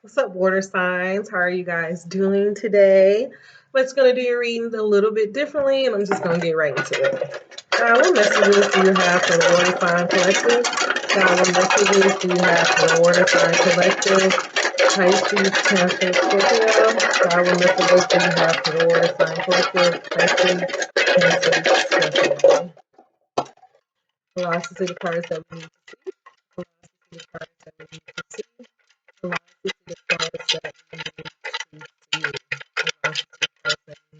What's up, water signs? How are you guys doing today? I'm just going to do your readings a little bit differently, and I'm just going to get right into it. What messages do you have for the water sign collective? What messages do you have for the water sign collective? Pisces, Cancer, Scorpio. What messages do you have for the water sign collective? Pisces, Cancer, Scorpio. Velocity of the cards that we need to see. Velocity of the cards that we need to see. Velocity of the cards that we need to see. Velocity of the cards that we need to see.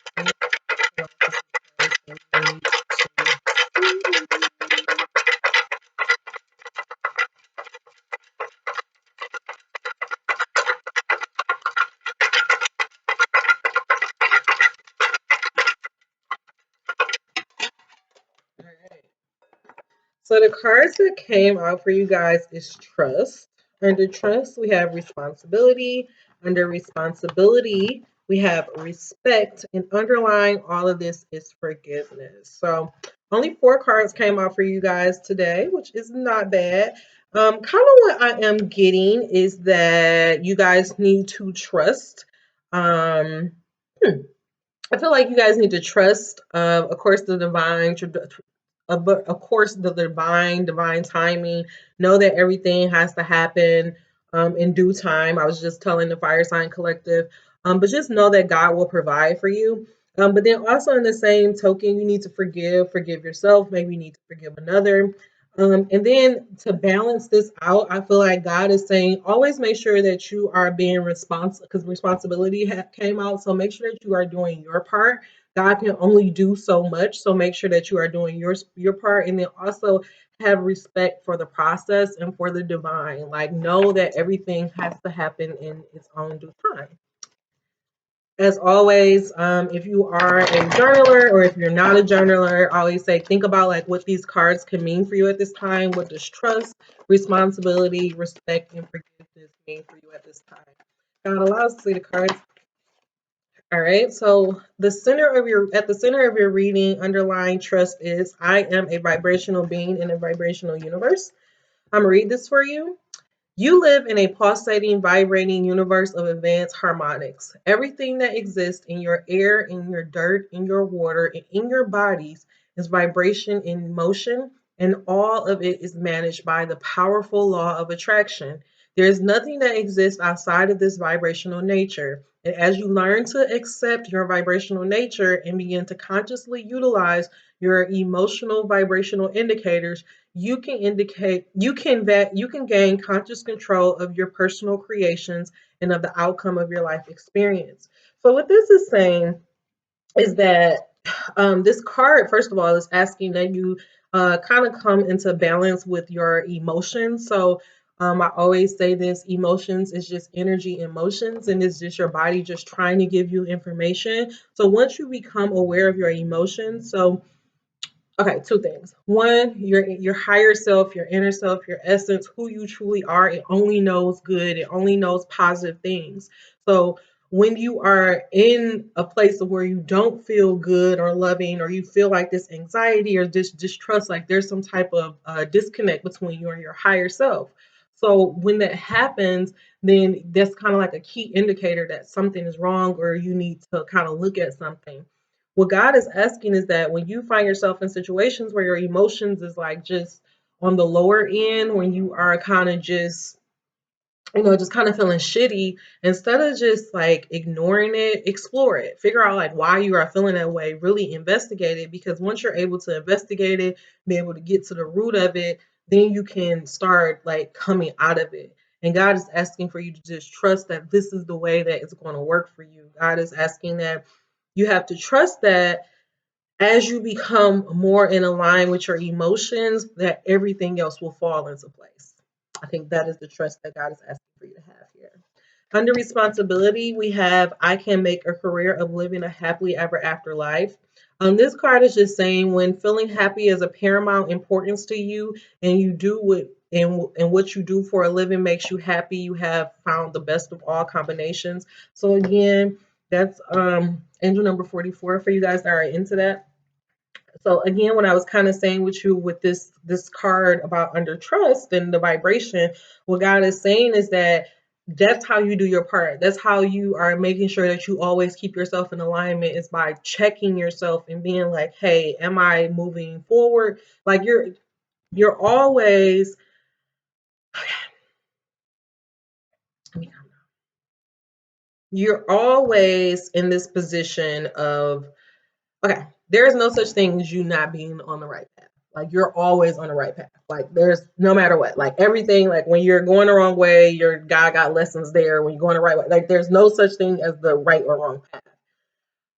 Velocity of the cards that we need to see. All right. So the cards that came out for you guys is trust. Under trust, we have responsibility. Under responsibility, we have respect. And underlying all of this is forgiveness. So only 4 cards came out for you guys today, which is not bad. Kind of what I am getting is that you guys need to trust. Um, I feel like you guys need to trust, of course, the divine but of course the divine timing. Know that everything has to happen in due time. I was just telling the fire sign collective, but just know that God will provide for you. But then also in the same token, you need to forgive yourself. Maybe you need to forgive another. And then to balance this out, I feel like God is saying always make sure that you are being responsible, because responsibility came out. So make sure that you are doing your part. God can only do so much, so make sure that you are doing your part, and then also have respect for the process and for the divine. Like know that everything has to happen in its own due time. As always, if you are a journaler or if you're not a journaler, I always say think about like what these cards can mean for you at this time. What does trust, responsibility, respect, and forgiveness mean for you at this time? God allows us to see the cards. All right. So the center of your reading, underlying trust is I am a vibrational being in a vibrational universe. I'm gonna read this for you. You live in a pulsating, vibrating universe of advanced harmonics. Everything that exists in your air, in your dirt, in your water, and in your bodies is vibration in motion, and all of it is managed by the powerful law of attraction. There is nothing that exists outside of this vibrational nature. And as you learn to accept your vibrational nature and begin to consciously utilize your emotional vibrational indicators, you can gain conscious control of your personal creations and of the outcome of your life experience. So what this is saying is that this card, first of all, is asking that you kind of come into balance with your emotions. So I always say this: emotions is just energy in motions, and it's just your body just trying to give you information. So once you become aware of your emotions, so okay, 2 things. One, your higher self, your inner self, your essence, who you truly are, it only knows good, it only knows positive things. So when you are in a place of where you don't feel good or loving, or you feel like this anxiety or this distrust, like there's some type of disconnect between you and your higher self. So when that happens, then that's kind of like a key indicator that something is wrong or you need to kind of look at something. What God is asking is that when you find yourself in situations where your emotions is like just on the lower end, when you are kind of just, just kind of feeling shitty, instead of just like ignoring it, explore it. Figure out like why you are feeling that way, really investigate it, because once you're able to investigate it, be able to get to the root of it, then you can start like coming out of it. And God is asking for you to just trust that this is the way that it's going to work for you. God is asking that you have to trust that as you become more in line with your emotions, that everything else will fall into place. I think that is the trust that God is asking for you to have here. Under responsibility, we have I can make a career of living a happily ever after life. This card is just saying when feeling happy is a paramount importance to you, and you do what you do for a living makes you happy, you have found the best of all combinations. So again, that's angel number 44 for you guys that are into that. So again, when I was kind of saying with you with this card about under trust and the vibration, what God is saying is that that's how you do your part. That's how you are making sure that you always keep yourself in alignment, is by checking yourself and being like, hey, am I moving forward? Like you're always you're always in this position of, okay, there is no such thing as you not being on the right path. Like you're always on the right path. Like there's no matter what. Like everything, like when you're going the wrong way, your God got lessons there. When you're going the right way, like there's no such thing as the right or wrong path.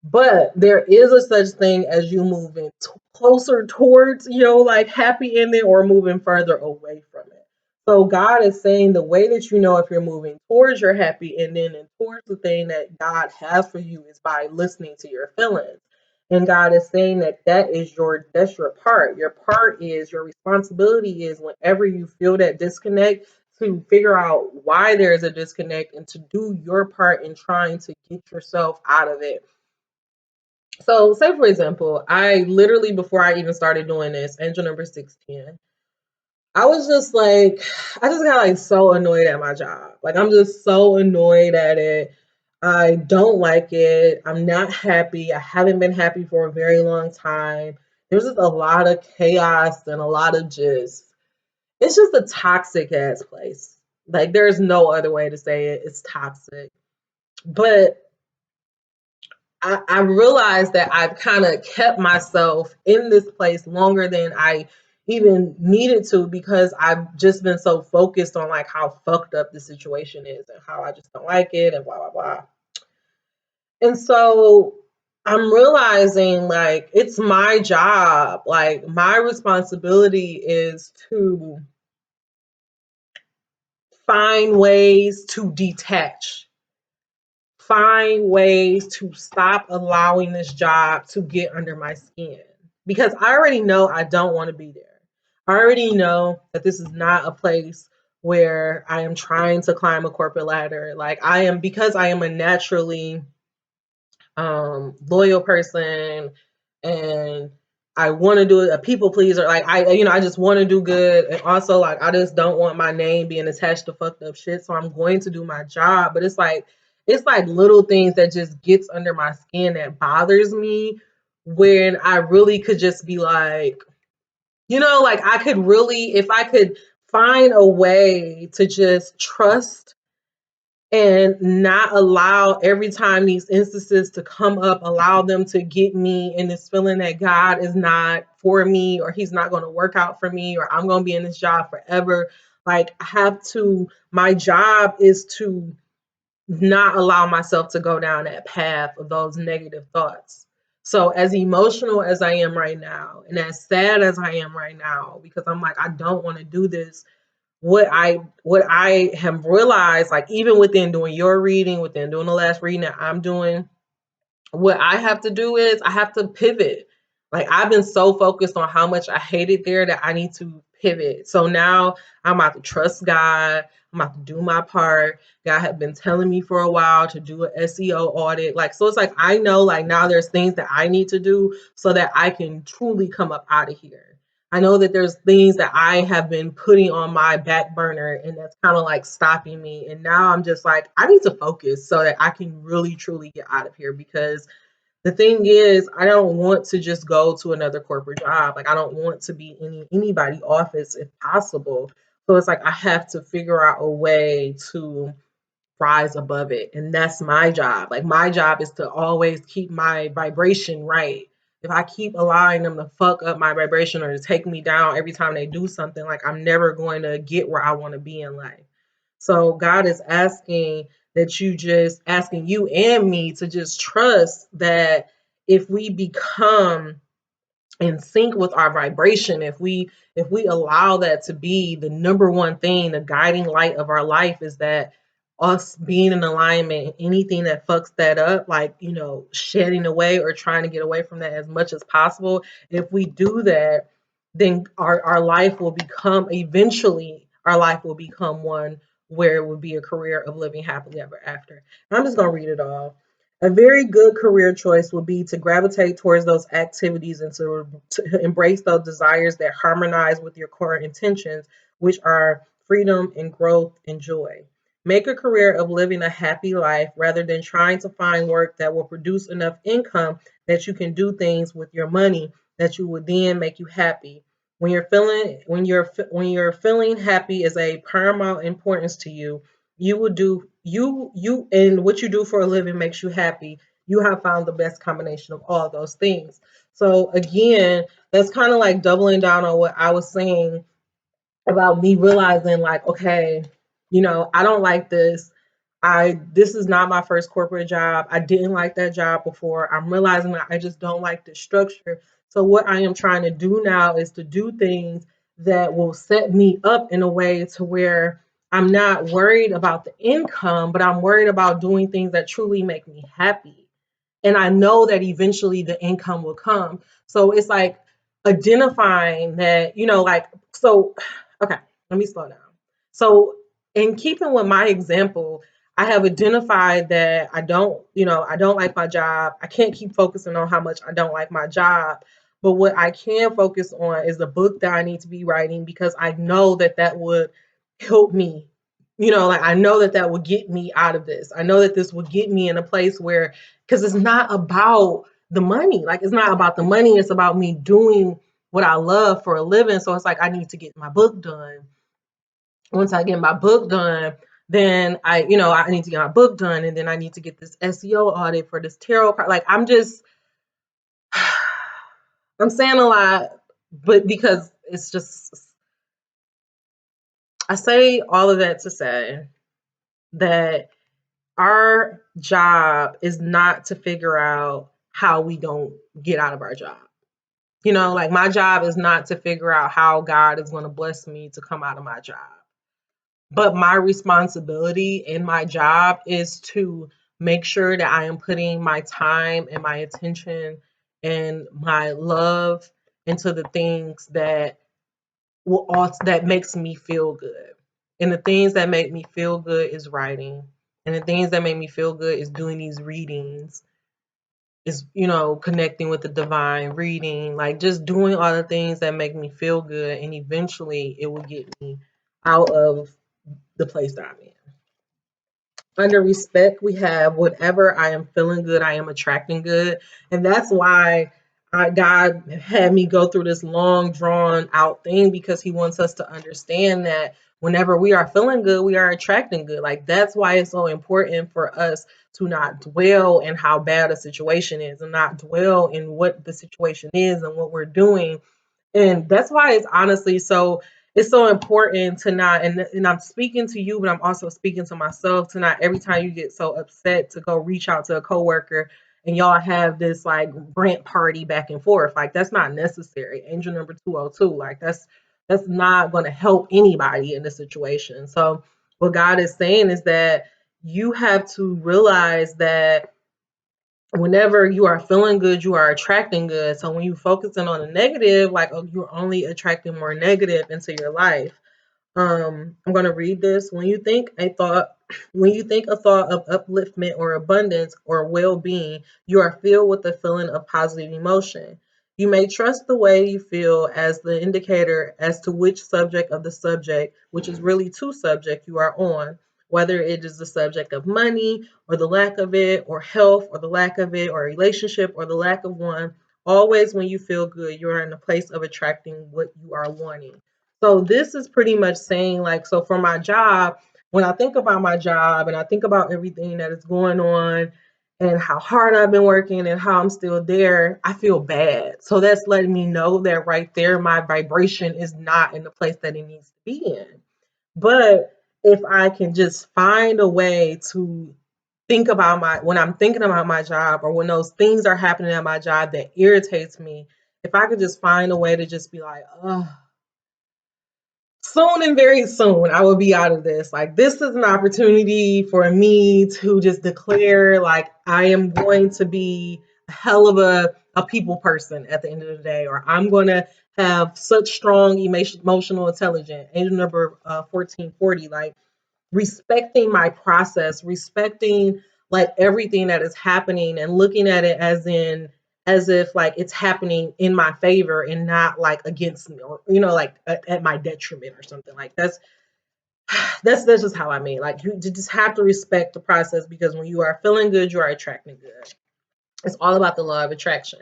But there is a such thing as you moving closer towards, like happy ending, or moving further away from it. So God is saying the way that you know if you're moving towards your happy ending and towards the thing that God has for you is by listening to your feelings. And God is saying that that's your part. Your part is, your responsibility is, whenever you feel that disconnect, to figure out why there's a disconnect and to do your part in trying to get yourself out of it. So, say for example, I literally, before I even started doing this, angel number 16, I was just like, I just got like so annoyed at my job. Like, I'm just so annoyed at it. I don't like it. I'm not happy. I haven't been happy for a very long time. There's just a lot of chaos and a lot of it's just a toxic ass place. Like, there's no other way to say it. It's toxic. But I realized that I've kind of kept myself in this place longer than I even needed to, because I've just been so focused on like how fucked up the situation is and how I just don't like it and blah blah blah. And so I'm realizing like it's my job, like my responsibility is to find ways to detach, find ways to stop allowing this job to get under my skin, because I already know I don't want to be there. I already know that this is not a place where I am trying to climb a corporate ladder. Like I am, because I am a naturally loyal person, and I want to do a people pleaser. Like I just want to do good, and also like I just don't want my name being attached to fucked up shit. So I'm going to do my job, but it's like little things that just gets under my skin that bothers me, when I really could just be like, like I could really, if I could find a way to just trust and not allow every time these instances to come up, allow them to get me in this feeling that God is not for me, or he's not going to work out for me, or I'm going to be in this job forever. Like I have to, my job is to not allow myself to go down that path of those negative thoughts. So as emotional as I am right now, and as sad as I am right now, because I'm like, I don't want to do this, what I have realized, like even within doing your reading, within doing the last reading that I'm doing, what I have to do is I have to pivot. Like I've been so focused on how much I hate it there that I need to pivot. So now I'm about to trust God. I'm about to do my part. God had been telling me for a while to do an SEO audit. Like, so it's like I know like now there's things that I need to do so that I can truly come up out of here. I know that there's things that I have been putting on my back burner, and that's kind of like stopping me. And now I'm just like, I need to focus so that I can really truly get out of here, because the thing is, I don't want to just go to another corporate job. Like I don't want to be in anybody office if possible. So it's like I have to figure out a way to rise above it. And that's my job. Like my job is to always keep my vibration right. If I keep allowing them to fuck up my vibration or to take me down every time they do something, like I'm never going to get where I want to be in life. So God is asking you and me to just trust that if we become in sync with our vibration, if we allow that to be the number one thing, the guiding light of our life, is that us being in alignment, and anything that fucks that up, like shedding away or trying to get away from that as much as possible. If we do that, then our life will become, eventually our life will become one where it will be a career of living happily ever after. I'm just gonna read it all. A very good career choice would be to gravitate towards those activities and to embrace those desires that harmonize with your core intentions, which are freedom and growth and joy. Make a career of living a happy life rather than trying to find work that will produce enough income that you can do things with your money that you would then make you happy. When you're feeling happy is a paramount importance to you, you will do you and what you do for a living makes you happy. You have found the best combination of all those things. So again, that's kind of like doubling down on what I was saying about me realizing, like, okay, I don't like this. This is not my first corporate job. I didn't like that job before. I'm realizing that I just don't like the structure. So what I am trying to do now is to do things that will set me up in a way to where I'm not worried about the income, but I'm worried about doing things that truly make me happy. And I know that eventually the income will come. So it's like identifying that, like, so, okay, let me slow down. So, in keeping with my example, I have identified that I don't like my job. I can't keep focusing on how much I don't like my job. But what I can focus on is the book that I need to be writing, because I know that that would help me. Like, I know that that would get me out of this. I know that this would get me in a place where, because it's not about the money. Like, it's not about the money. It's about me doing what I love for a living. So it's like, I need to get my book done. Once I get my book done, then I need to get my book done, and then I need to get this SEO audit for this tarot card. Like, I'm saying a lot, but because it's just, I say all of that to say that our job is not to figure out how we don't get out of our job. Like, my job is not to figure out how God is going to bless me to come out of my job. But my responsibility in my job is to make sure that I am putting my time and my attention and my love into the things that that makes me feel good. And the things that make me feel good is writing. And the things that make me feel good is doing these readings, is connecting with the divine, reading, like just doing all the things that make me feel good, and eventually it will get me out of the place that I'm in. Under respect, we have whatever I am feeling good, I am attracting good. And that's why God had me go through this long, drawn out thing, because He wants us to understand that whenever we are feeling good, we are attracting good. Like, that's why it's so important for us to not dwell in how bad a situation is, and not dwell in what the situation is and what we're doing. And that's why it's so important to not, and I'm speaking to you, but I'm also speaking to myself, to not, every time you get so upset, to go reach out to a coworker and y'all have this like rant party back and forth. Like, that's not necessary. Angel number 202. Like, that's not going to help anybody in this situation. So what God is saying is that you have to realize that whenever you are feeling good, you are attracting good. So when you focusing on the negative, like, oh, you're only attracting more negative into your life. I'm gonna read this. When you think a thought of upliftment or abundance or well-being, you are filled with a feeling of positive emotion. You may trust the way you feel as the indicator as to which subject of the subject, which is really two subjects you are on, whether it is the subject of money or the lack of it, or health or the lack of it, or a relationship or the lack of one. Always when you feel good, you're in a place of attracting what you are wanting. So this is pretty much saying, like, so for my job, when I think about my job and I think about everything that is going on and how hard I've been working and how I'm still there, I feel bad. So that's letting me know that right there, my vibration is not in the place that it needs to be in. But if I can just find a way to think about when I'm thinking about my job, or when those things are happening at my job that irritates me, if I could just find a way to just be like, oh, soon and very soon I will be out of this. Like, this is an opportunity for me to just declare, like, I am going to be a hell of a people person at the end of the day, or I'm going to have such strong emotional intelligence. Angel number 1440, like, respecting my process, respecting like everything that is happening and looking at it as if like it's happening in my favor and not like against me, or like at my detriment or something. Like that's just how I mean. Like you just have to respect the process, because when you are feeling good, you are attracting good. It's all about the law of attraction.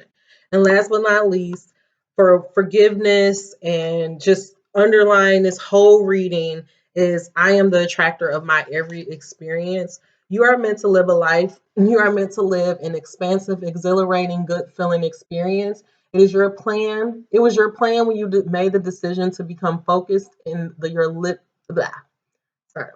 And last but not least, for forgiveness and just underlying this whole reading is I am the attractor of my every experience. You are meant to live a life. You are meant to live an expansive, exhilarating, good feeling experience. It is your plan. It was your plan when you made the decision to become focused in your lip. Blah, sorry.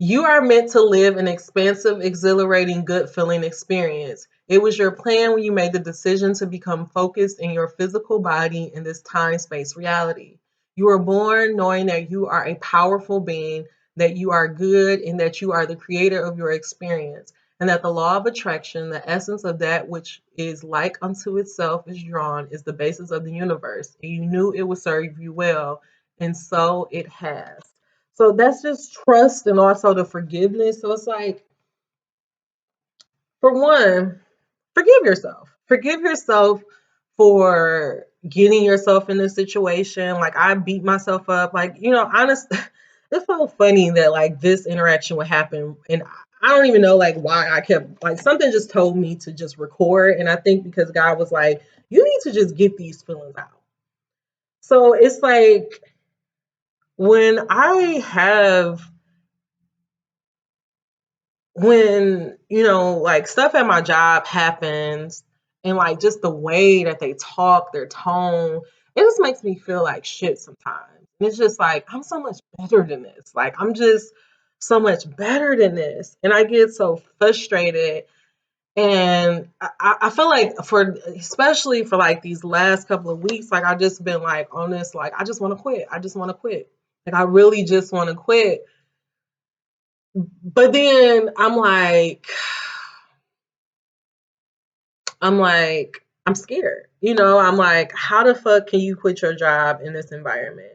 You are meant to live an expansive, exhilarating, good feeling experience. It was your plan when you made the decision to become focused in your physical body in this time space reality. You were born knowing that you are a powerful being, that you are good, and that you are the creator of your experience, and that the law of attraction, the essence of that which is like unto itself, is drawn, is the basis of the universe. And you knew it would serve you well, and so it has. So that's just trust and also the forgiveness. So it's like, for one, forgive yourself. Forgive yourself for getting yourself in this situation. Like I beat myself up. Like, honest, it's so funny that like this interaction would happen. And I don't even know like why I kept like something just told me to just record. And I think because God was like, you need to just get these feelings out. So it's like when I have when like stuff at my job happens, and like just the way that they talk, their tone, it just makes me feel like shit sometimes. And it's just like I'm so much better than this. Like I'm just so much better than this, and I get so frustrated. And I feel like for especially for like these last couple of weeks, like I just been like on this, like I just want to quit. I just want to quit. Like I really just want to quit. But then I'm scared. I'm like, how the fuck can you quit your job in this environment?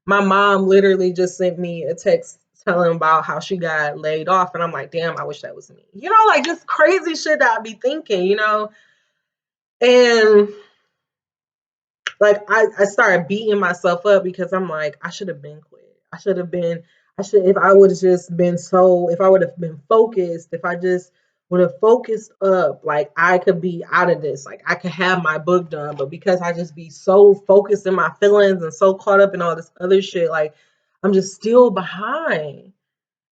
My mom literally just sent me a text telling about how she got laid off. And I'm like, damn, I wish that was me. Like just crazy shit that I'd be thinking. And like I started beating myself up because I'm like, I should have been quit. If I would have just been if I would have been focused, if I just would have focused up, like I could be out of this. Like I could have my book done. But because I just be so focused in my feelings and so caught up in all this other shit, like I'm just still behind.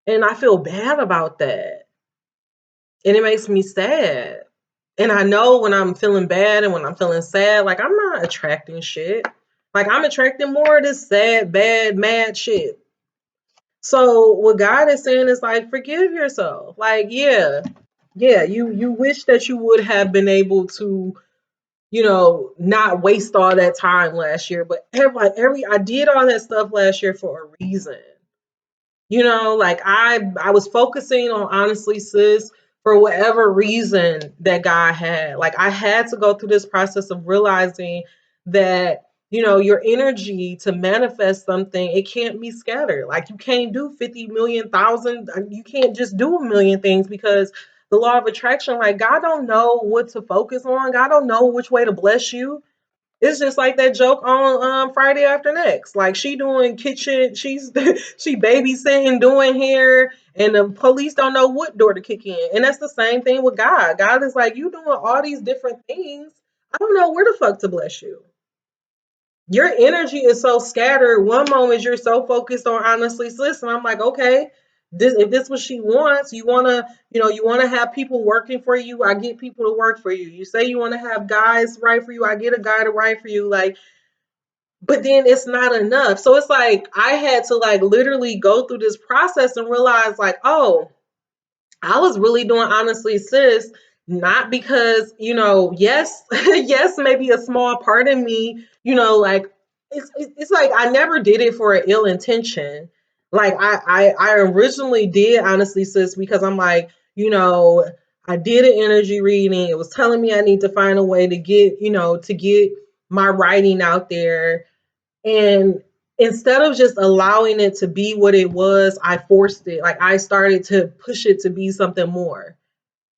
And I feel bad about that. And it makes me sad. And I know when I'm feeling bad and when I'm feeling sad, like I'm not attracting shit. Like I'm attracting more of this sad, bad, mad shit. So what God is saying is like, forgive yourself. Like, yeah, you wish that you would have been able to, not waste all that time last year. But every I did all that stuff last year for a reason. Like I was focusing on honestly, sis, for whatever reason that God had. Like I had to go through this process of realizing that your energy to manifest something, it can't be scattered. Like you can't do 50 million thousand, you can't just do a million things, because the law of attraction, like God don't know what to focus on. God don't know which way to bless you. It's just like that joke on Friday After Next. Like she doing kitchen, she babysitting, doing hair, and the police don't know what door to kick in. And that's the same thing with God. God is like, you doing all these different things. I don't know where the fuck to bless you. Your energy is so scattered. One moment you're so focused on honestly, listen. I'm like, okay, this what she wants. You wanna have people working for you. I get people to work for you. You say you want to have guys write for you. I get a guy to write for you. Like, but then it's not enough. So it's like I had to like literally go through this process and realize like, oh, I was really doing honestly, sis, not because, yes, yes, maybe a small part of me, like it's like I never did it for an ill intention. Like I originally did honestly, sis, because I'm like, I did an energy reading. It was telling me I need to find a way to get my writing out there. And instead of just allowing it to be what it was, I forced it. Like I started to push it to be something more.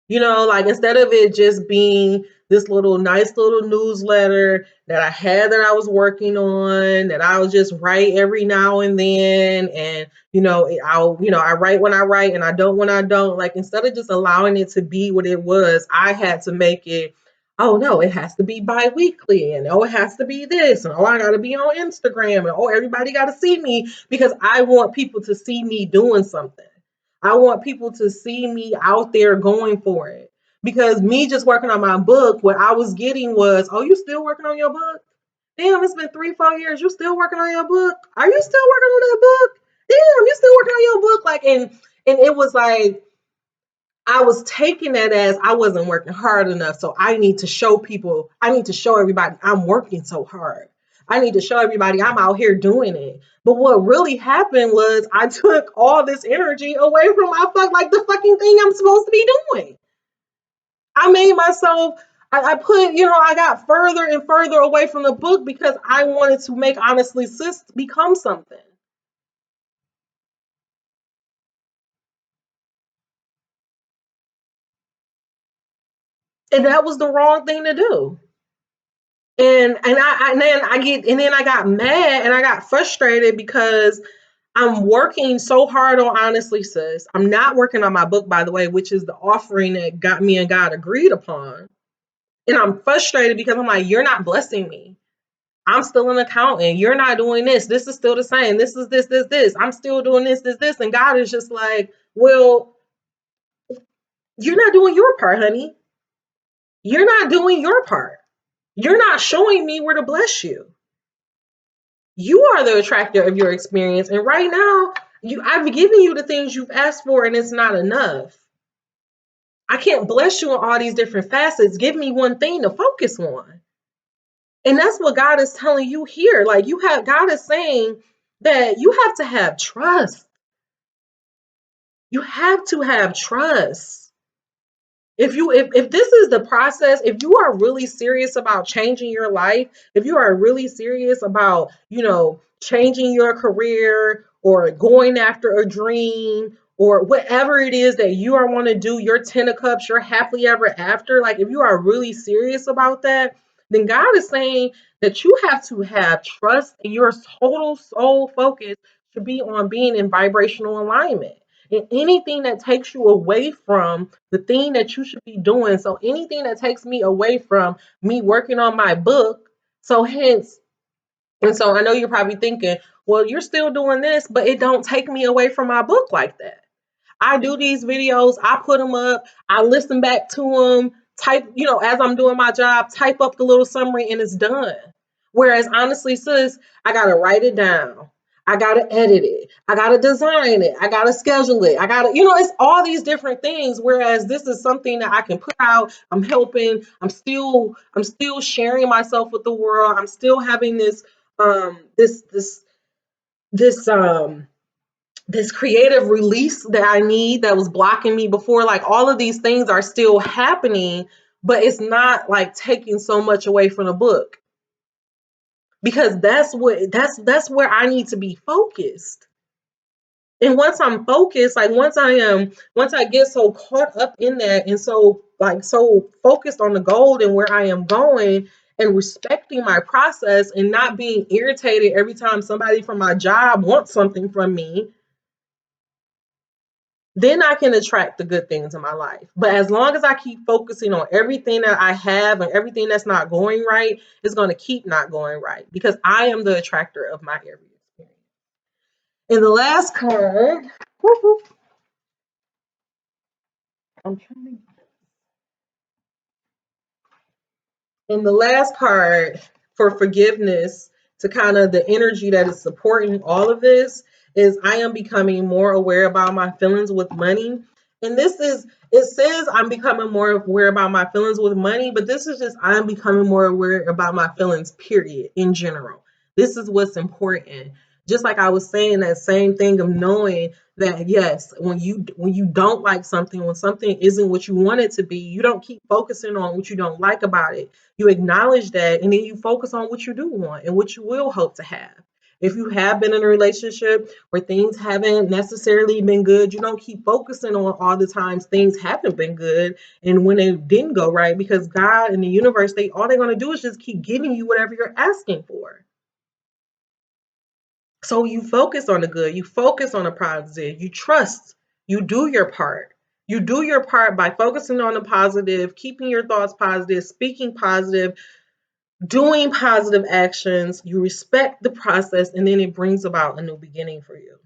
You know, like instead of it just being this little nice little newsletter that I had that I was working on, that I was just write every now and then, and I write when I write and I don't when I don't. Like instead of just allowing it to be what it was, I had to make it. Oh no, it has to be bi-weekly, and oh, it has to be this, and oh, I gotta be on Instagram, and oh, everybody gotta see me because I want people to see me doing something. I want people to see me out there going for it. Because me just working on my book, what I was getting was, oh, you still working on your book? Damn, it's been 3, 4 years. You still working on your book? Are you still working on that book? Damn, you still working on your book? Like, and it was like I was taking that as I wasn't working hard enough. So I need to show people, I need to show everybody I'm working so hard. I need to show everybody I'm out here doing it. But what really happened was I took all this energy away from like the fucking thing I'm supposed to be doing. I made myself, I put, I got further and further away from the book because I wanted to make Honestly Sis become something. And that was the wrong thing to do. And then I got mad and I got frustrated because I'm working so hard on Honestly Sis. I'm not working on my book, by the way, which is the offering that got me and God agreed upon. And I'm frustrated because I'm like, you're not blessing me. I'm still an accountant. You're not doing this. This is still the same. This is this. I'm still doing this. And God is just like, well, you're not doing your part, honey. You're not doing your part. You're not showing me where to bless you. You are the attractor of your experience. And right now, I've given you the things you've asked for, and it's not enough. I can't bless you in all these different facets. Give me one thing to focus on. And that's what God is telling you here. Like God is saying that you have to have trust. You have to have trust. If this is the process, if you are really serious about changing your life, if you are really serious about, changing your career or going after a dream or whatever it is that you are want to do, your 10 of cups, your happily ever after, like if you are really serious about that, then God is saying that you have to have trust and your total soul focus should be on being in vibrational alignment. And anything that takes you away from the thing that you should be doing, so anything that takes me away from me working on my book, so hence, and so I know you're probably thinking, well, you're still doing this, but it don't take me away from my book like that. I do these videos, I put them up, I listen back to them, type, as I'm doing my job, type up the little summary and it's done. Whereas Honestly Sis, I got to write it down. I got to edit it. I got to design it. I got to schedule it. I got to, it's all these different things. Whereas this is something that I can put out. I'm helping. I'm still sharing myself with the world. I'm still having this this creative release that I need that was blocking me before. Like all of these things are still happening, but it's not like taking so much away from the book because that's where I need to be focused. And once I'm focused, like once I get so caught up in that and so focused on the goal and where I am going and respecting my process and not being irritated every time somebody from my job wants something from me, then I can attract the good things in my life. But as long as I keep focusing on everything that I have and everything that's not going right, it's going to keep not going right because I am the attractor of my every experience. And the last card, I'm trying to And the last card for forgiveness to kind of the energy that is supporting all of this is I am becoming more aware about my feelings with money. And it says I'm becoming more aware about my feelings with money, but this is just I'm becoming more aware about my feelings, period, in general. This is what's important. Just like I was saying, that same thing of knowing that yes, when you don't like something, when something isn't what you want it to be, you don't keep focusing on what you don't like about it. You acknowledge that and then you focus on what you do want and what you will hope to have. If you have been in a relationship where things haven't necessarily been good, you don't keep focusing on all the times things haven't been good and when it didn't go right, because God and the universe, all they're going to do is just keep giving you whatever you're asking for. So you focus on the good, you focus on the positive, you trust, you do your part. You do your part by focusing on the positive, keeping your thoughts positive, speaking positive, doing positive actions. You respect the process, and then it brings about a new beginning for you.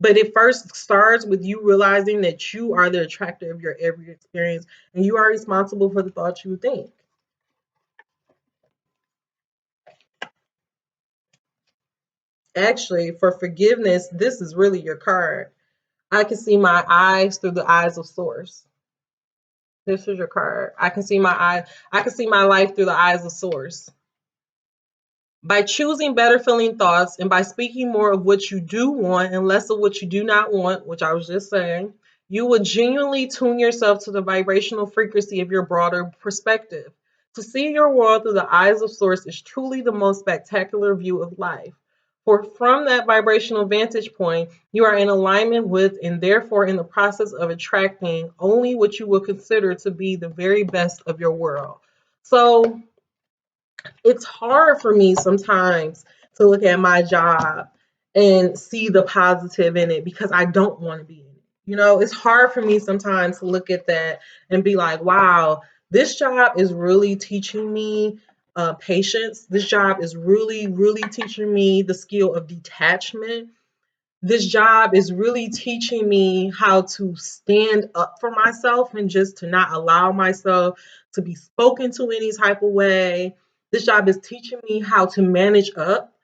But it first starts with you realizing that you are the attractor of your every experience and you are responsible for the thoughts you think. Actually, for forgiveness, this is really your card. I can see my eyes through the eyes of source. This is your card. I can see my eye. I can see my life through the eyes of source. By choosing better feeling thoughts and by speaking more of what you do want and less of what you do not want, which I was just saying, you will genuinely tune yourself to the vibrational frequency of your broader perspective. To see your world through the eyes of source is truly the most spectacular view of life. For from that vibrational vantage point, you are in alignment with and therefore in the process of attracting only what you will consider to be the very best of your world. So it's hard for me sometimes to look at my job and see the positive in it because I don't want to be in it. You know, it's hard for me sometimes to look at that and be like, wow, this job is really teaching me patience. This job is really, really teaching me the skill of detachment. This job is really teaching me how to stand up for myself and just to not allow myself to be spoken to any type of way. This job is teaching me how to manage up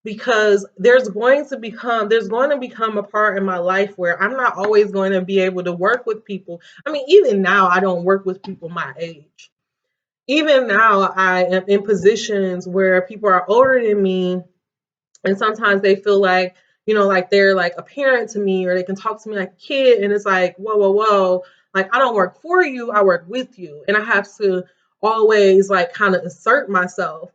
because there's going to become a part in my life where I'm not always going to be able to work with people. I mean, even now I don't work with people my age. Even now I am in positions where people are older than me and sometimes they feel like, like they're like a parent to me or they can talk to me like a kid. And it's like, whoa, whoa, whoa. Like, I don't work for you, I work with you. And I have to always like kind of assert myself.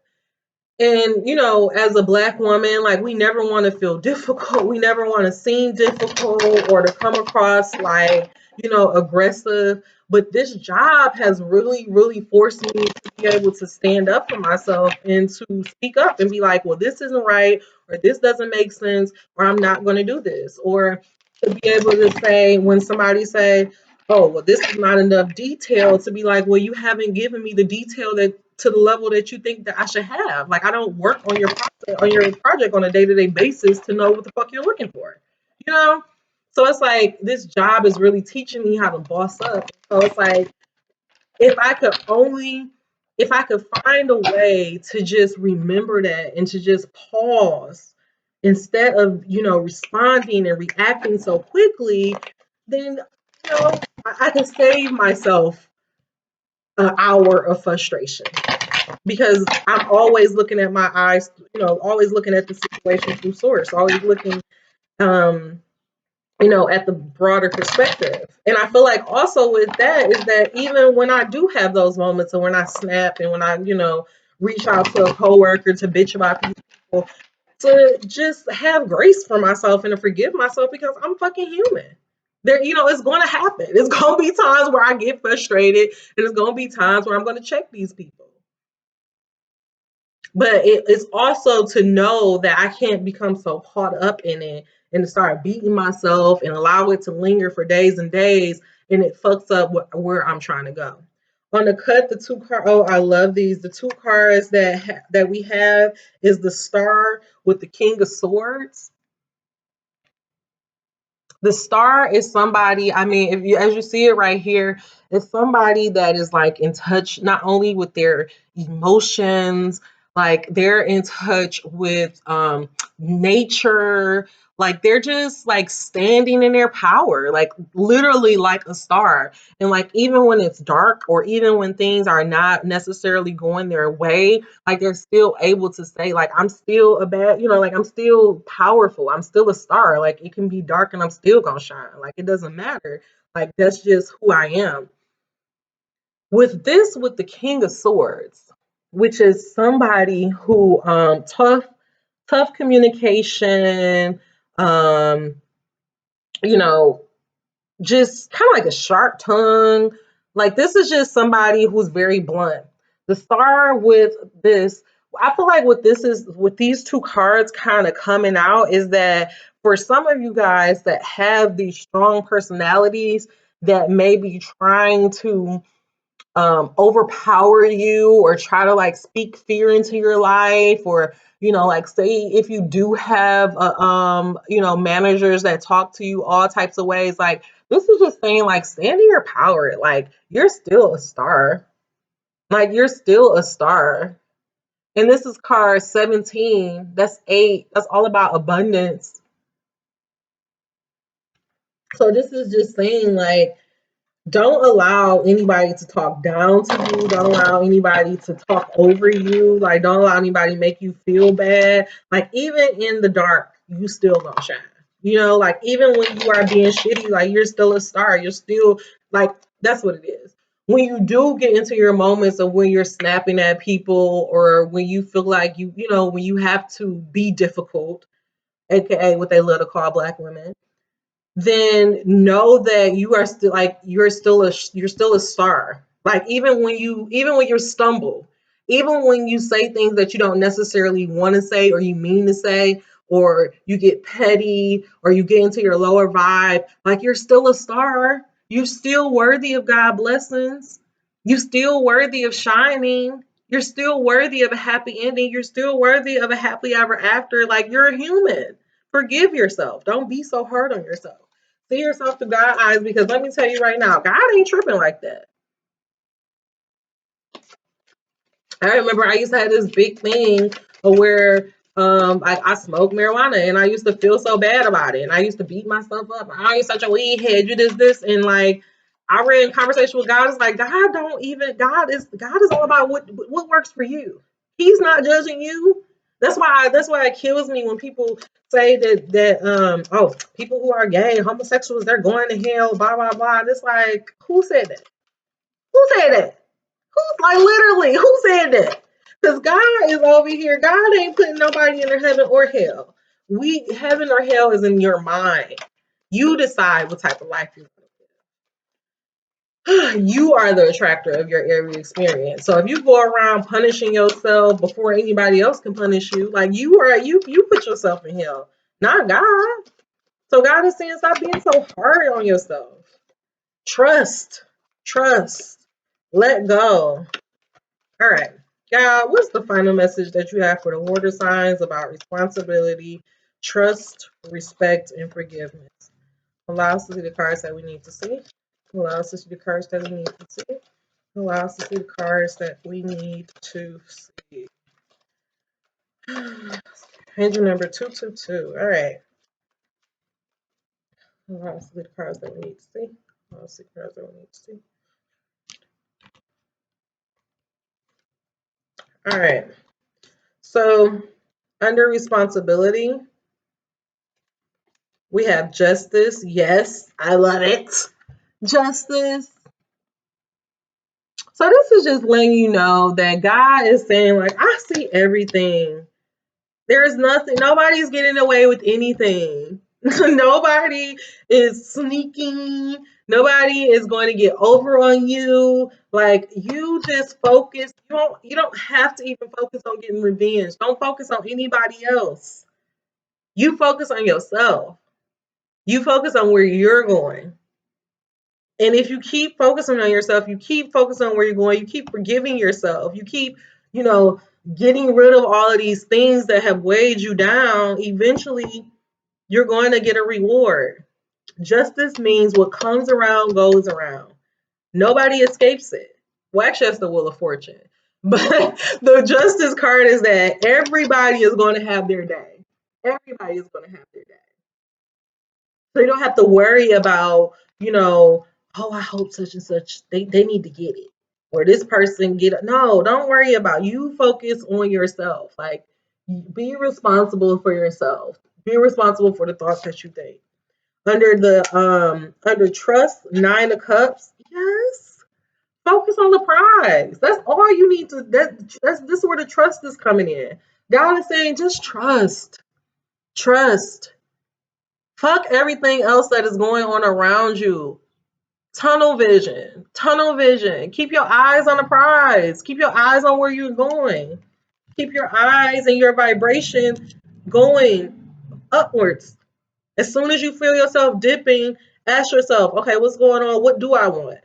And, as a Black woman, like we never want to feel difficult. We never want to seem difficult or to come across like, aggressive. But this job has really, really forced me to be able to stand up for myself and to speak up and be like, well, this isn't right, or this doesn't make sense, or I'm not going to do this. Or to be able to say, when somebody say, oh, well, this is not enough detail, to be like, well, you haven't given me the detail that to the level that you think that I should have. Like, I don't work on your project on a day-to-day basis to know what the fuck you're looking for. You know? So it's like this job is really teaching me how to boss up. So it's like if I could only if I could find a way to just remember that and to just pause instead of, responding and reacting so quickly, then I can save myself an hour of frustration because I'm always looking at my eyes, always looking at the situation through source, always looking, um, at the broader perspective. And I feel like also with that is that even when I do have those moments and when I snap and when I, reach out to a coworker to bitch about people, to just have grace for myself and to forgive myself because I'm fucking human. There, it's going to happen. It's going to be times where I get frustrated and it's going to be times where I'm going to check these people. But it's also to know that I can't become so caught up in it and to start beating myself and allow it to linger for days and days, and it fucks up where I'm trying to go. On the cut, the two card. Oh, I love these. The two cards that we have is the Star with the King of Swords. The Star is somebody, I mean, if you as you see it right here, it's somebody that is like in touch not only with their emotions, like they're in touch with nature, like they're just like standing in their power, like literally like a star. And like even when it's dark or even when things are not necessarily going their way, like they're still able to say like I'm still a bad, like I'm still powerful, I'm still a star, like it can be dark and I'm still gonna shine, like it doesn't matter, like that's just who I am. With this, with the King of Swords, which is somebody who tough tough communication, you know, just kind of like a sharp tongue. Like this is just somebody who's very blunt. The star with this, I feel like what this is with these two cards kind of coming out is that for some of you guys that have these strong personalities that may be trying to overpower you or try to like speak fear into your life, or like say if you do have managers that talk to you all types of ways, like this is just saying like stand in your power, like you're still a star, like you're still a star. And this is card 17, that's 8, that's all about abundance. So this is just saying like don't allow anybody to talk down to you. Don't allow anybody to talk over you. Like, don't allow anybody to make you feel bad. Like, even in the dark, you still gonna shine. Like, even when you are being shitty, like, you're still a star. You're still, like, that's what it is. When you do get into your moments of when you're snapping at people, or when you feel like when you have to be difficult, aka what they love to call Black women, then know that you are still like you're still a star. Like even when you stumble, even when you say things that you don't necessarily want to say or you mean to say, or you get petty or you get into your lower vibe, like you're still a star. You're still worthy of God blessings. You're still worthy of shining. You're still worthy of a happy ending. You're still worthy of a happily ever after. Like you're a human. Forgive yourself. Don't be so hard on yourself. See yourself through God's eyes, because let me tell you right now, God ain't tripping like that. I remember I used to have this big thing where I smoked marijuana and I used to feel so bad about it. And I used to beat myself up. I ain't such a weed head. You this. And like I read in conversation with God, it's like God is all about what works for you. He's not judging you. That's why it kills me when people say that people who are gay, homosexuals, they're going to hell, blah blah blah. And it's like, who said that? Who said that? Who's like literally? Who said that? Because God is over here. God ain't putting nobody in heaven or hell. Heaven or hell is in your mind. You decide what type of life you want to live. You are the attractor of your every experience. So if you go around punishing yourself before anybody else can punish you, like you put yourself in hell, not God. So God is saying, stop being so hard on yourself. Trust, let go. All right. God, what's the final message that you have for the water signs about responsibility, trust, respect, and forgiveness? Allow us to see the cards that we need to see. Allow us to see the cards that we need to see. Allow us to see the cards that we need to see. Angel number 222. All right. Allow us to see the cards that we need to see. Allow us to see the cards that we need to see. All right. So, under responsibility, we have justice. Yes, I love it. Justice. So this is just letting you know that God is saying, like, I see everything. There's nothing, nobody's getting away with anything. Nobody is sneaking. Nobody is going to get over on you. Like you just focus. You don't have to even focus on getting revenge. Don't focus on anybody else. You focus on yourself. You focus on where you're going. And if you keep focusing on yourself, you keep focusing on where you're going, you keep forgiving yourself, you keep, getting rid of all of these things that have weighed you down, eventually you're going to get a reward. Justice means what comes around goes around. Nobody escapes it. Well, actually, that's the Wheel of Fortune. But the Justice card is that everybody is going to have their day. Everybody is going to have their day. So you don't have to worry about, oh, I hope such and such, they need to get it. Or this person get it. No, don't worry about it. You focus on yourself. Like be responsible for yourself. Be responsible for the thoughts that you think. Under trust, 9 of Cups, yes. Focus on the prize. That's all you need to. That's this is where the trust is coming in. God is saying just trust. Trust. Fuck everything else that is going on around you. Tunnel vision. Tunnel vision. Keep your eyes on the prize. Keep your eyes on where you're going. Keep your eyes and your vibration going upwards. As soon as you feel yourself dipping, ask yourself, okay, what's going on? What do I want?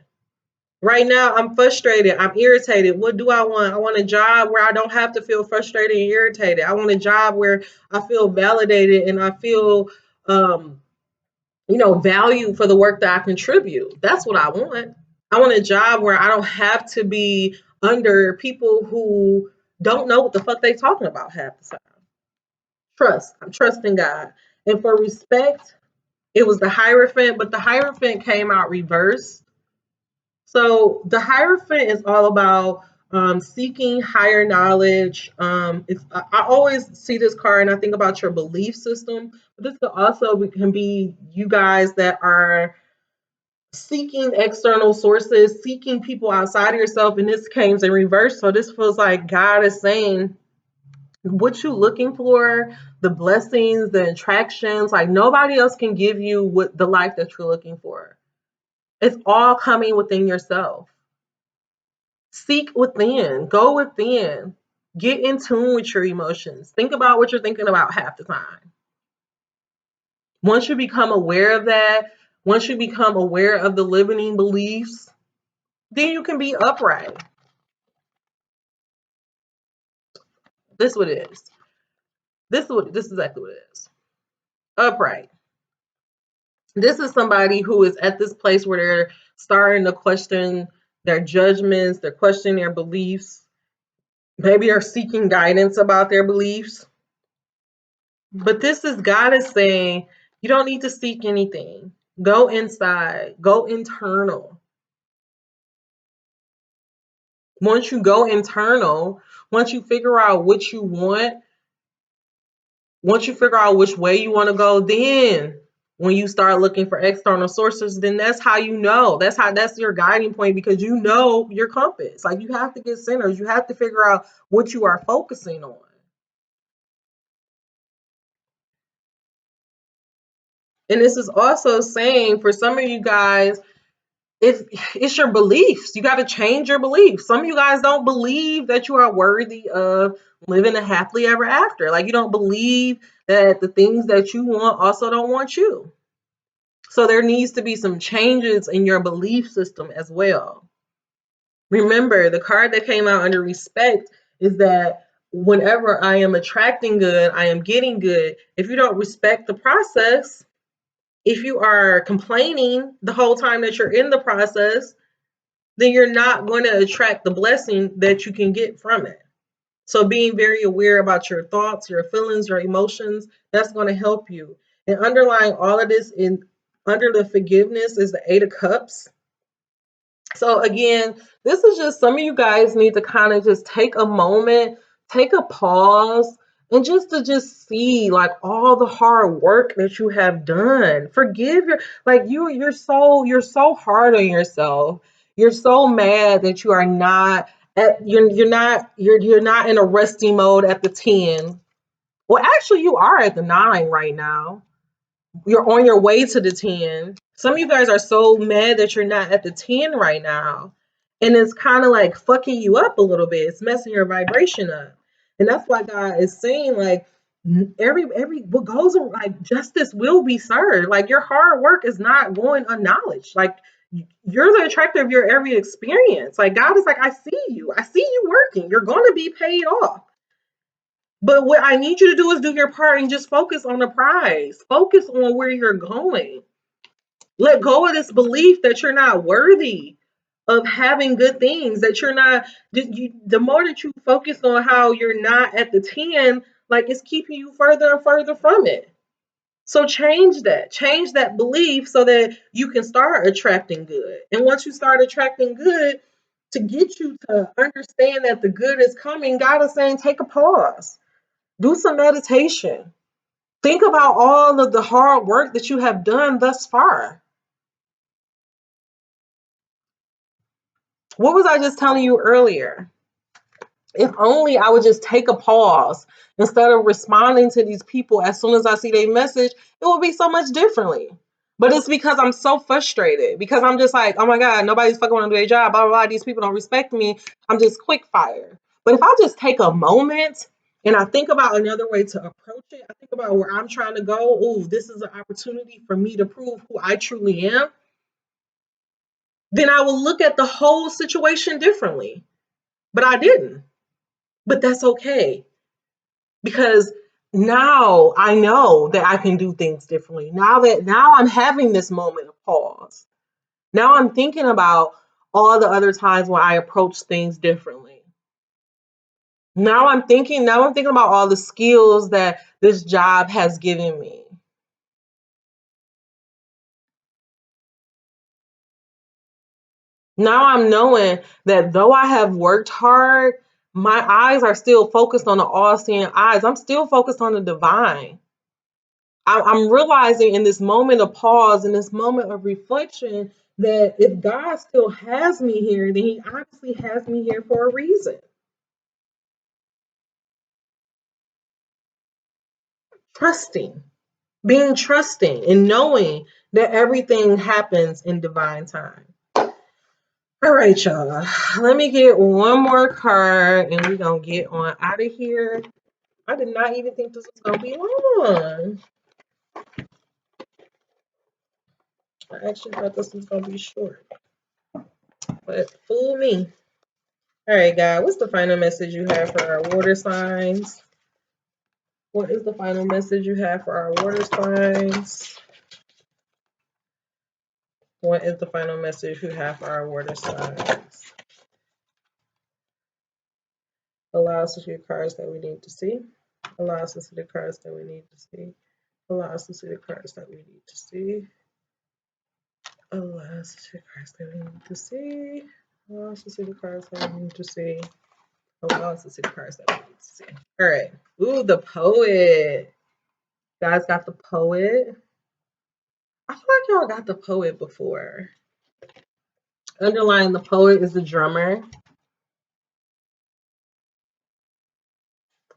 Right now, I'm frustrated. I'm irritated. What do I want? I want a job where I don't have to feel frustrated and irritated. I want a job where I feel validated and I feel, value for the work that I contribute. That's what I want. I want a job where I don't have to be under people who don't know what the fuck they talking about half the time. Trust. I'm trusting God. And for respect, it was the Hierophant, but the Hierophant came out reversed. So the Hierophant is all about seeking higher knowledge. I always see this card and I think about your belief system, but this could also can be you guys that are seeking external sources, seeking people outside of yourself. And this came in reverse. So this feels like God is saying, what you looking for, the blessings, the attractions, like nobody else can give you what the life that you're looking for. It's all coming within yourself. Seek within, go within, get in tune with your emotions. Think about what you're thinking about half the time. Once you become aware of that, once you become aware of the limiting beliefs, then you can be upright. This is what it is. This is exactly what it is. Upright. This is somebody who is at this place where they're starting to question their judgments, they're questioning their beliefs. Maybe are seeking guidance about their beliefs. But this is God is saying, you don't need to seek anything. Go inside, go internal. Once you go internal, once you figure out what you want, once you figure out which way you want to go, then when you start looking for external sources, then that's how you know. That's your guiding point because you know your compass. Like you have to get centered. You have to figure out what you are focusing on. And this is also saying for some of you guys, it's your beliefs. You got to change your beliefs. Some of you guys don't believe that you are worthy of living a happily ever after. Like you don't believe that the things that you want also don't want you. So there needs to be some changes in your belief system as well. Remember, the card that came out under respect is that whenever I am attracting good, I am getting good. If you don't respect the process, if you are complaining the whole time that you're in the process, then you're not going to attract the blessing that you can get from it. So being very aware about your thoughts, your feelings, your emotions, that's going to help you. And underlying all of this in under the forgiveness is the 8 of Cups. So again, this is just some of you guys need to kind of just take a moment, take a pause, and just see like all the hard work that you have done. Forgive your like you're so hard on yourself. You're so mad that you are not at you're not in a resting mode at the 10. Well, actually you are at the 9 right now. You're on your way to the 10. Some of you guys are so mad that you're not at the 10 right now. And it's kind of like fucking you up a little bit. It's messing your vibration up. And that's why God is saying, like, every what goes on, like justice will be served. Like your hard work is not going unacknowledged. Like you're the attractor of your every experience. Like God is like, I see you. I see you working. You're gonna be paid off. But what I need you to do is do your part and just focus on the prize. Focus on where you're going. Let go of this belief that you're not worthy of having good things, that you're not, the more that you focus on how you're not at the 10, like it's keeping you further and further from it. So change that belief so that you can start attracting good. And once you start attracting good, to get you to understand that the good is coming, God is saying, take a pause. Do some meditation. Think about all of the hard work that you have done thus far. What was I just telling you earlier? If only I would just take a pause instead of responding to these people as soon as I see their message, it would be so much differently. But it's because I'm so frustrated, because I'm just like, oh my God, nobody's fucking want to do their job, blah, blah, blah. These people don't respect me. I'm just quick fire. But if I just take a moment and I think about another way to approach it, I think about where I'm trying to go. Ooh, this is an opportunity for me to prove who I truly am. Then I will look at the whole situation differently. But I didn't. But that's okay, because now I know that I can do things differently. Now I'm having this moment of pause. Now I'm thinking about all the other times when I approach things differently. Now I'm thinking about all the skills that this job has given me. Now I'm knowing that though I have worked hard, my eyes are still focused on the all-seeing eyes. I'm still focused on the divine. I'm realizing in this moment of pause, in this moment of reflection, that if God still has me here, then He obviously has me here for a reason. Trusting, being trusting, and knowing that everything happens in divine time. All right, y'all. Let me get one more card and we're going to get on out of here. I did not even think this was going to be long. I actually thought this was going to be short, but fool me. All right, God, what's the final message you have for our water signs? What is the final message you have for our water signs? What is the final message you have for our water signs? Allow us to see the cards that we need to see. Allow us to see the cards that we need to see. Allow us to see the cards that we need to see. Allow us to see the cards that we need to see. Allow us to see the cards that we need to see. Allow us to see the cards that we need to see. All right. Ooh, the poet. Guys got the poet. I feel like y'all got the poet before. Underlying the poet is the drummer.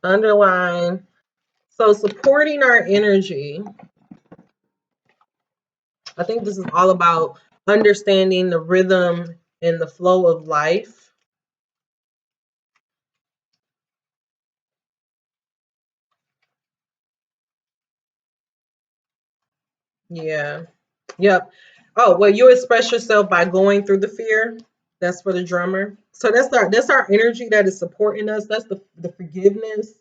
Underline. So supporting our energy. I think this is all about understanding the rhythm and the flow of life. Yeah. Yep. Oh, well, you express yourself by going through the fear. That's for the drummer. So that's our energy that is supporting us. That's the forgiveness.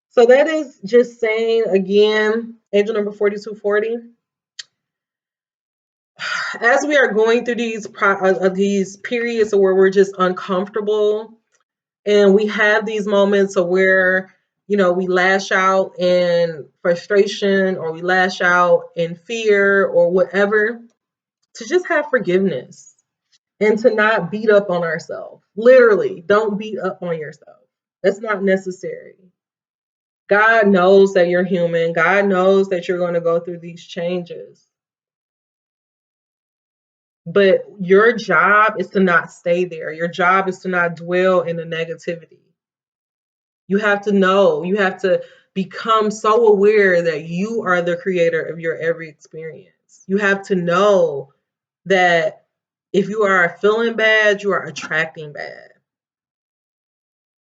So that is just saying again, angel number 4240. As we are going through these periods where we're just uncomfortable, and we have these moments of where we lash out in frustration, or we lash out in fear, or whatever, to just have forgiveness and to not beat up on ourselves. Literally, don't beat up on yourself. That's not necessary. God knows that you're human. God knows that you're going to go through these changes. But your job is to not stay there. Your job is to not dwell in the negativity. You have to know, you have to become so aware that you are the creator of your every experience. You have to know that if you are feeling bad, you are attracting bad.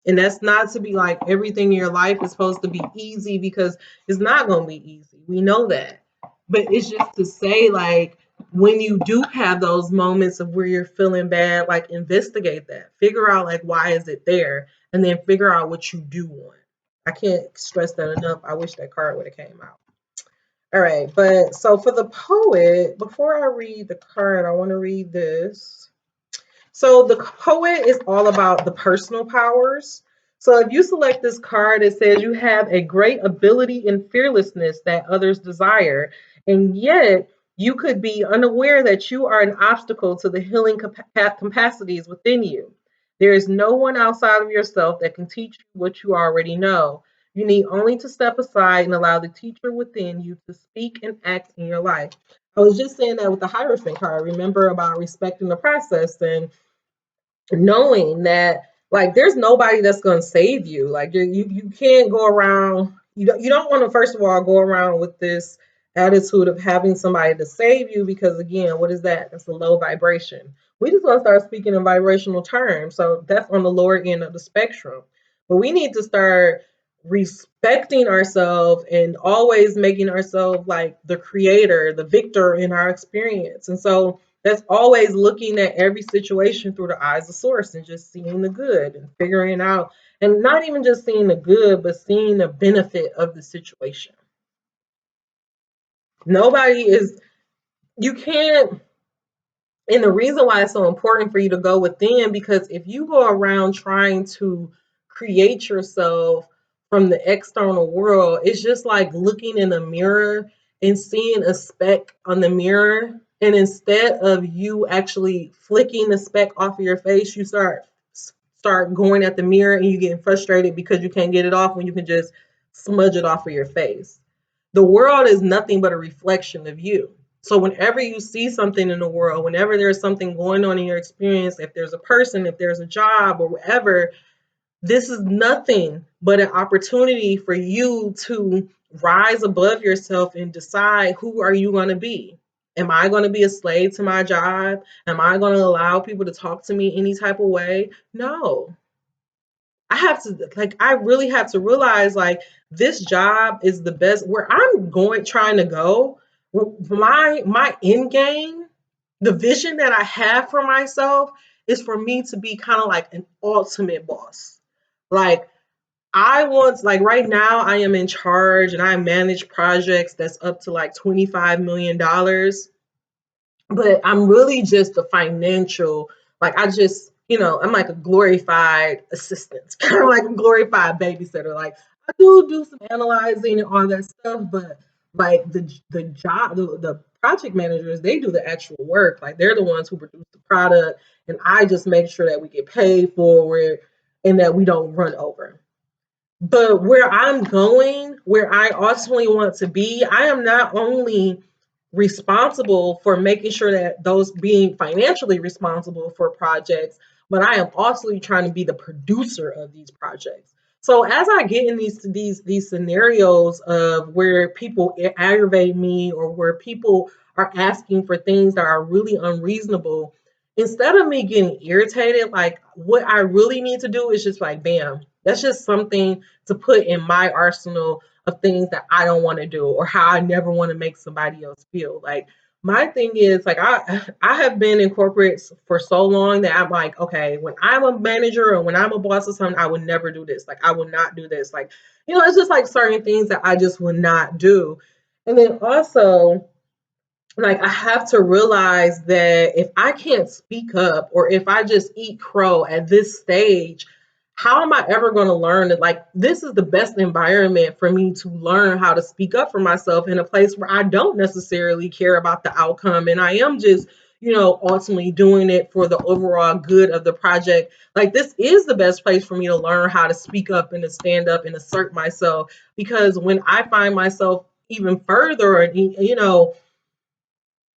And that's not to be like everything in your life is supposed to be easy, because it's not going to be easy. We know that. But it's just to say, like, when you do have those moments of where you're feeling bad, like, investigate that. Figure out, like, why is it there? And then figure out what you do want. I can't stress that enough. I wish that card would have came out. All right. But so for the poet, before I read the card, I want to read this. So the poet is all about the personal powers. So if you select this card, it says you have a great ability and fearlessness that others desire, and yet you could be unaware that you are an obstacle to the healing capacities within you. There is no one outside of yourself that can teach you what you already know. You need only to step aside and allow the teacher within you to speak and act in your life. I was just saying that with the Hierophant card. Remember about respecting the process and knowing that Like there's nobody that's going to save you. Like you can't go around, you don't want to, first of all, go around with this attitude of having somebody to save you, because again, what is that? That's a low vibration. We just want to start speaking in vibrational terms. So that's on the lower end of the spectrum. But we need to start respecting ourselves and always making ourselves like the creator, the victor in our experience. And so that's always looking at every situation through the eyes of source and just seeing the good and figuring out, and not even just seeing the good, but seeing the benefit of the situation. Nobody is, you can't, and the reason why it's so important for you to go within, because if you go around trying to create yourself from the external world, it's just like looking in a mirror and seeing a speck on the mirror. And instead of you actually flicking the speck off of your face, you start going at the mirror and you getting frustrated because you can't get it off when you can just smudge it off of your face. The world is nothing but a reflection of you. So whenever you see something in the world, whenever there's something going on in your experience, if there's a person, if there's a job or whatever, this is nothing but an opportunity for you to rise above yourself and decide, who are you going to be? Am I going to be a slave to my job? Am I going to allow people to talk to me any type of way? No. I have to, like, I really have to realize, like, this job is the best where I'm going, trying to go. My end game, the vision that I have for myself is for me to be kind of like an ultimate boss. Like, I want, like, right now I am in charge and I manage projects that's up to like $25 million, but I'm really just a financial, like, I just, I'm like a glorified assistant, kind of like a glorified babysitter. Like, I do some analyzing and all that stuff, but like the job, the project managers, they do the actual work. Like, they're the ones who produce the product, and I just make sure that we get paid for it and that we don't run over. But where I'm going, where I ultimately want to be, I am not only responsible for making sure that those, being financially responsible for projects, but I am also trying to be the producer of these projects. So as I get in these scenarios of where people aggravate me, or where people are asking for things that are really unreasonable, instead of me getting irritated, like, what I really need to do is just like, bam, that's just something to put in my arsenal of things that I don't want to do, or how I never want to make somebody else feel. Like, my thing is, like, I have been in corporate for so long that I'm like, okay, when I'm a manager or when I'm a boss or something, I would never do this. Like, I will not do this. Like, it's just like certain things that I just would not do. And then also, like, I have to realize that if I can't speak up, or if I just eat crow at this stage, how am I ever going to learn that, like, this is the best environment for me to learn how to speak up for myself in a place where I don't necessarily care about the outcome, and I am just, ultimately doing it for the overall good of the project. Like, this is the best place for me to learn how to speak up and to stand up and assert myself, because when I find myself even further,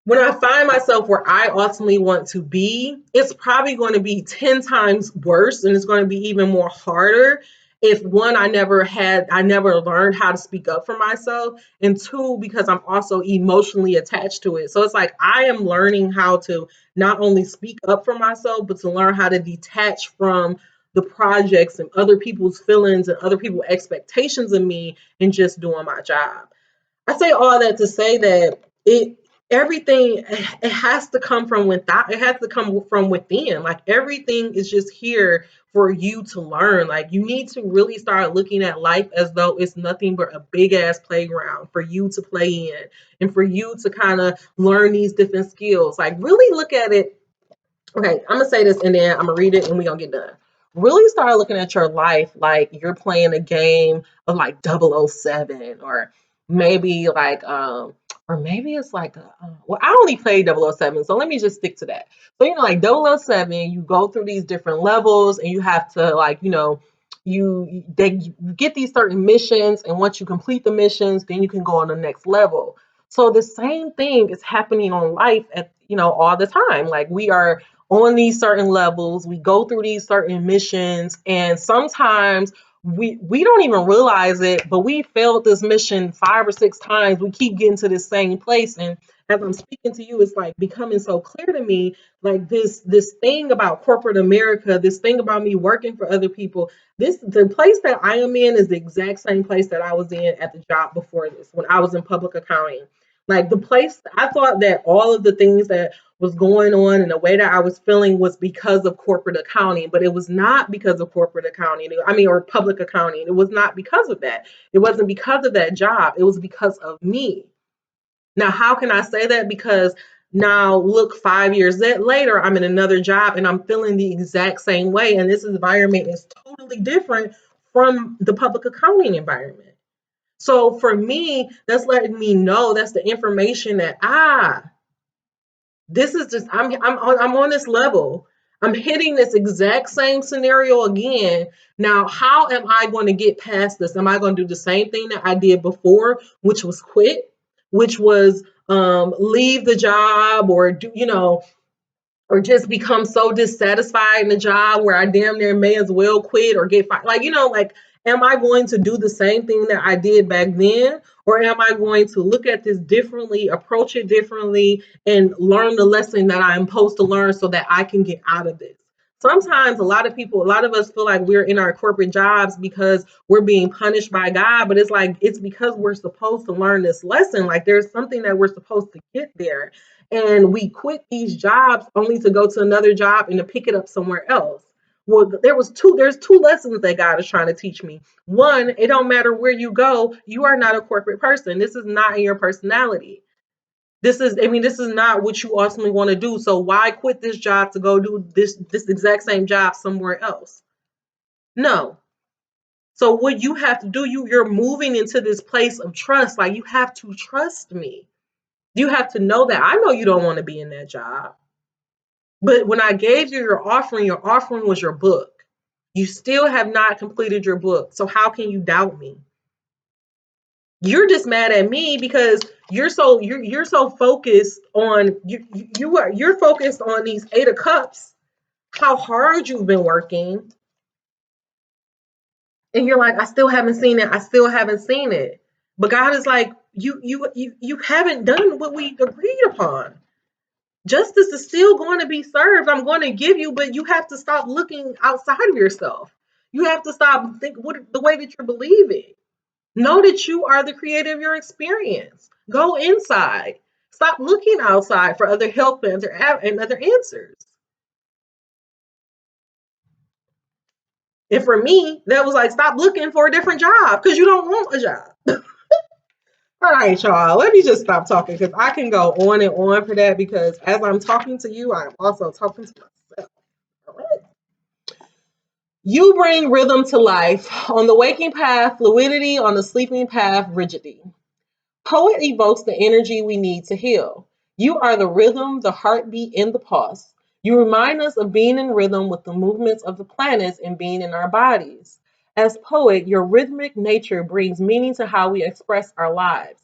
when I find myself where I ultimately want to be, it's probably going to be 10 times worse, and it's going to be even more harder if, one, I never learned how to speak up for myself, and two, because I'm also emotionally attached to it. So it's like I am learning how to not only speak up for myself, but to learn how to detach from the projects and other people's feelings and other people's expectations of me, and just doing my job. I say all that to say that everything, it has to come from within. It has to come from within. Like, everything is just here for you to learn. Like, you need to really start looking at life as though it's nothing but a big ass playground for you to play in, and for you to kind of learn these different skills. Like, really look at it. Okay, I'm gonna say this and then I'm gonna read it and we're gonna get done. Really start looking at your life like you're playing a game of like 007, or maybe like or maybe it's like well, I only played 007, so let me just stick to that. So, like 007, you go through these different levels and you have to, like, you get these certain missions, and once you complete the missions, then you can go on the next level. So the same thing is happening on life at all the time. Like, we are on these certain levels. We go through these certain missions, and sometimes we don't even realize it, but we failed this mission 5 or 6 times. We keep getting to this same place, and as I'm speaking to you, it's like becoming so clear to me, like this thing about corporate America, this thing about me working for other people. The place that I am in is the exact same place that I was in at the job before this, when I was in public accounting. Like the place, I thought that all of the things that was going on and the way that I was feeling was because of corporate accounting, but it was not because of corporate accounting. I mean, or public accounting. It was not because of that. It wasn't because of that job. It was because of me. Now, how can I say that? Because now, look, 5 years later, I'm in another job and I'm feeling the exact same way. And this environment is totally different from the public accounting environment. So for me, that's letting me know, that's the information that this is just I'm on this level. I'm hitting this exact same scenario again. Now, how am I going to get past this? Am I going to do the same thing that I did before, which was quit, which was leave the job, or do, or just become so dissatisfied in the job where I damn near may as well quit or get fired? Like, am I going to do the same thing that I did back then? Or am I going to look at this differently, approach it differently, and learn the lesson that I'm supposed to learn so that I can get out of this? Sometimes a lot of us feel like we're in our corporate jobs because we're being punished by God, but it's like it's because we're supposed to learn this lesson. Like there's something that we're supposed to get there, and we quit these jobs only to go to another job and to pick it up somewhere else. Well, there's two lessons that God is trying to teach me. One, it don't matter where you go, you are not a corporate person. This is not in your personality. This is not what you ultimately want to do. So why quit this job to go do this exact same job somewhere else? No. So what you have to do, you're moving into this place of trust. Like you have to trust me. You have to know that I know you don't want to be in that job. But when I gave you your offering was your book. You still have not completed your book. So how can you doubt me? You're just mad at me because you're so focused on you're focused on these 8 of cups, how hard you've been working, and you're like, I still haven't seen it. I still haven't seen it. But God is like, you haven't done what we agreed upon. Justice is still going to be served. I'm going to give you, but you have to stop looking outside of yourself. You have to stop think the way that you're believing. Know that you are the creator of your experience. Go inside. Stop looking outside for other help and other answers. And for me, that was like, stop looking for a different job because you don't want a job. All right, y'all, let me just stop talking because I can go on and on for that, because as I'm talking to you, I'm also talking to myself. All right. You bring rhythm to life. On the waking path, fluidity. On the sleeping path, rigidity. Poet evokes the energy we need to heal. You are the rhythm, the heartbeat, and the pulse. You remind us of being in rhythm with the movements of the planets and being in our bodies. As poet, your rhythmic nature brings meaning to how we express our lives.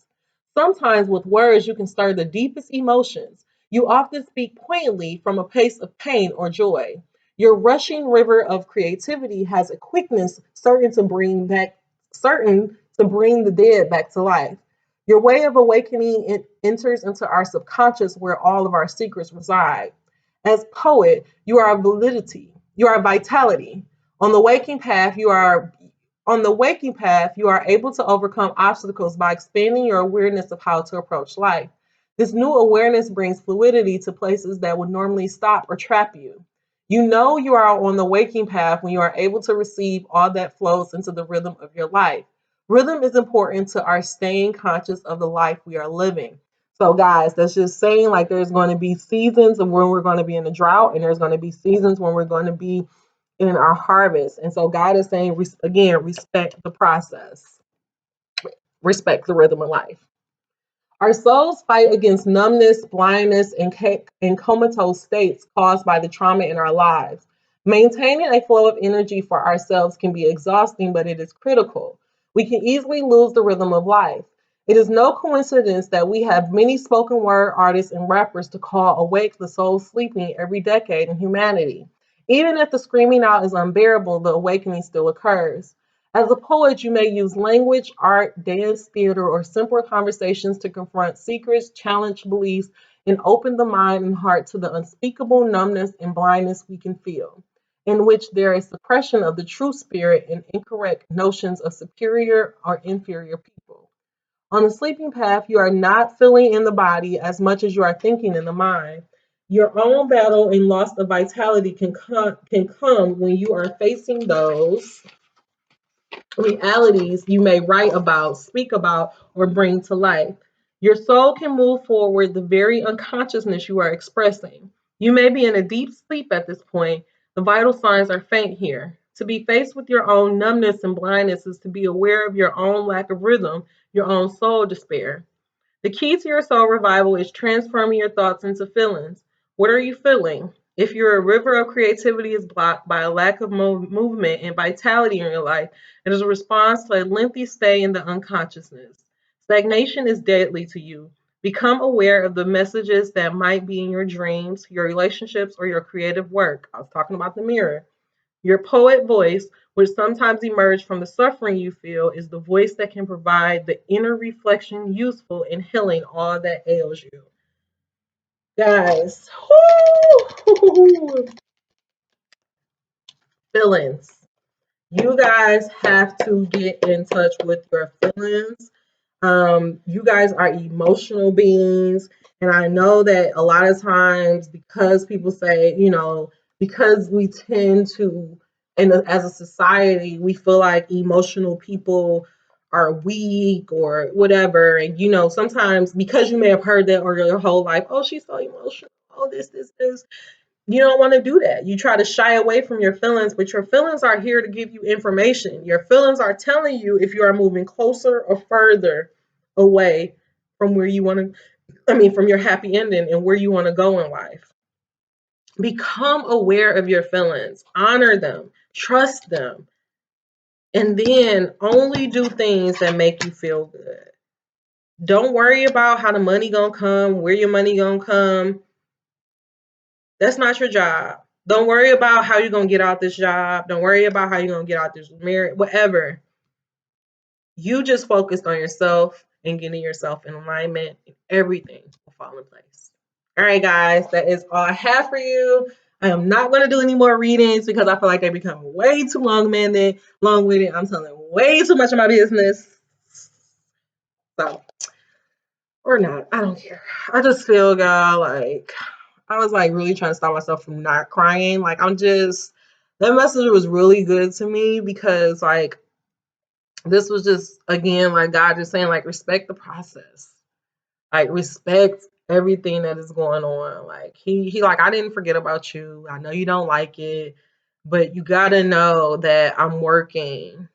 Sometimes with words, you can stir the deepest emotions. You often speak poignantly from a place of pain or joy. Your rushing river of creativity has a quickness certain to bring the dead back to life. Your way of awakening enters into our subconscious where all of our secrets reside. As poet, you are validity, you are vitality. On the waking path, you are able to overcome obstacles by expanding your awareness of how to approach life. This new awareness brings fluidity to places that would normally stop or trap you. You know you are on the waking path when you are able to receive all that flows into the rhythm of your life. Rhythm is important to our staying conscious of the life we are living. So, guys, that's just saying, like, there's going to be seasons of when we're going to be in a drought, and there's going to be seasons when we're going to be in our harvest. And so, God is saying, again, respect the process, respect the rhythm of life. Our souls fight against numbness, blindness, and comatose states caused by the trauma in our lives. Maintaining a flow of energy for ourselves can be exhausting, but it is critical. We can easily lose the rhythm of life. It is no coincidence that we have many spoken word artists and rappers to call awake the soul sleeping every decade in humanity. Even if the screaming out is unbearable, the awakening still occurs. As a poet, you may use language, art, dance, theater, or simpler conversations to confront secrets, challenge beliefs, and open the mind and heart to the unspeakable numbness and blindness we can feel, in which there is suppression of the true spirit and incorrect notions of superior or inferior people. On the sleeping path, you are not feeling in the body as much as you are thinking in the mind. Your own battle and loss of vitality can come when you are facing those realities you may write about, speak about, or bring to life. Your soul can move forward the very unconsciousness you are expressing. You may be in a deep sleep at this point. The vital signs are faint here. To be faced with your own numbness and blindness is to be aware of your own lack of rhythm, your own soul despair. The key to your soul revival is transforming your thoughts into feelings. What are you feeling? If your river of creativity is blocked by a lack of movement and vitality in your life, it is a response to a lengthy stay in the unconsciousness. Stagnation is deadly to you. Become aware of the messages that might be in your dreams, your relationships, or your creative work. I was talking about the mirror. Your poet voice, which sometimes emerges from the suffering you feel, is the voice that can provide the inner reflection useful in healing all that ails you. Guys, whoo, feelings. You guys have to get in touch with your feelings. You guys are emotional beings. And I know that a lot of times, because people say, because we tend to, and as a society, we feel like emotional people are weak or whatever. And, sometimes because you may have heard that or your whole life, oh, she's so emotional. Oh, this. You don't want to do that. You try to shy away from your feelings, but your feelings are here to give you information. Your feelings are telling you if you are moving closer or further away from where you want to, from your happy ending and where you want to go in life. Become aware of your feelings, honor them, trust them, and then only do things that make you feel good. Don't worry about how the money gonna come, where your money gonna come. That's not your job. Don't worry about how you're going to get out this job. Don't worry about how you're going to get out this marriage, whatever. You just focused on yourself and getting yourself in alignment, and everything will fall in place. All right, guys, that is all I have for you. I am not going to do any more readings because I feel like they become way too long-winded. I'm telling way too much of my business. So, or not, I don't care. I just feel, y'all, like I was like really trying to stop myself from not crying. Like that message was really good to me because like this was just again like God just saying like respect the process. Like respect everything that is going on. Like he like I didn't forget about you. I know you don't like it, but you gotta know that I'm working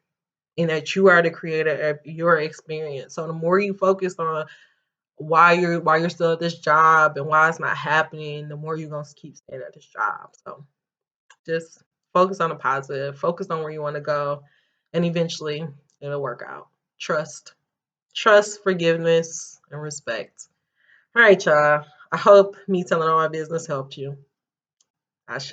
and that you are the creator of your experience. So the more you focus on why you're still at this job and why it's not happening, the more you're gonna keep staying at this job. So just focus on the positive, focus on where you want to go, and eventually it'll work out. Trust, forgiveness, and respect. All right, y'all. I hope me telling all my business helped you. Ashe.